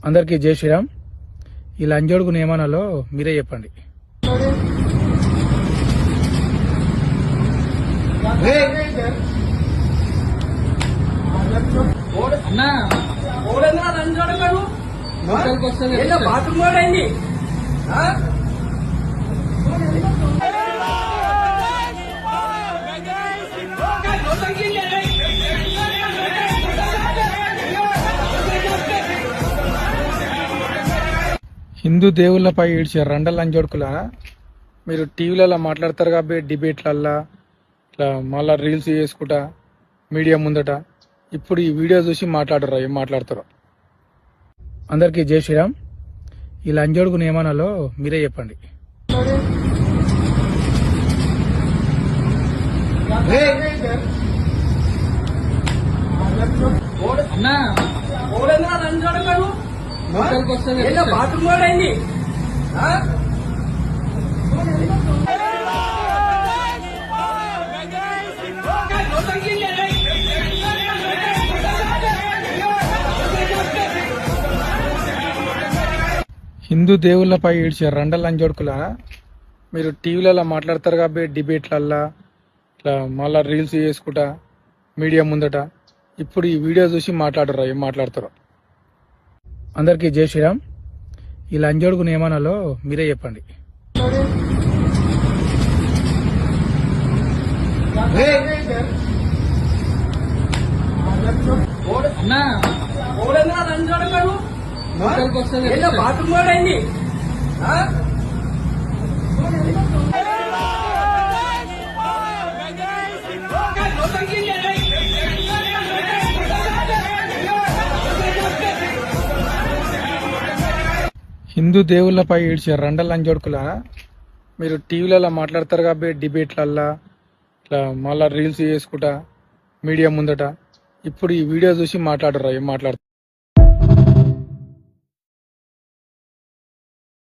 అందరికీ జై శ్రీరామ్. ఈ లంజోడుకు ఏమనాలో మీరే చెప్పండి. హిందూ దేవుళ్ళపై ఈడ్చే రండ లంజోడుకులా మీరు టీవీలలో మాట్లాడతారు కాబట్టి డిబేట్లల్లా ఇట్లా మళ్ళా రీల్స్ చేసుకుంటా మీడియా ముందట ఇప్పుడు ఈ వీడియో చూసి మాట్లాడరు ఏం మాట్లాడతారు. అందరికీ జై శ్రీరామ్. ఈ లంజోడుకుని ఏమనాలో మీరే చెప్పండి. హిందూ దేవుళ్ళపై ఈడ్చే రండ లంజోడుకులా మీరు టీవీలలో మాట్లాడతారు కాబట్టి డిబేట్లల్లా ఇట్లా మళ్ళా రీల్స్ చేసుకుంటా మీడియా ముందట ఇప్పుడు ఈ వీడియో చూసి మాట్లాడరు ఏం మాట్లాడతారు. అందరికీ జై శ్రీరామ్. ఈ లంజోడుకుని ఏమనాలో మీరే చెప్పండి. హిందూ దేవుళ్ళపై ఈడ్చే రండ లంజోడుకులా మీరు టీవీలలో మాట్లాడతారు కాబట్టి డిబేట్లల్లా ఇట్లా మళ్ళా రీల్స్ చేసుకుంటా మీడియా ముందట ఇప్పుడు ఈ వీడియో చూసి మాట్లాడరు ఏం మాట్లాడతారు.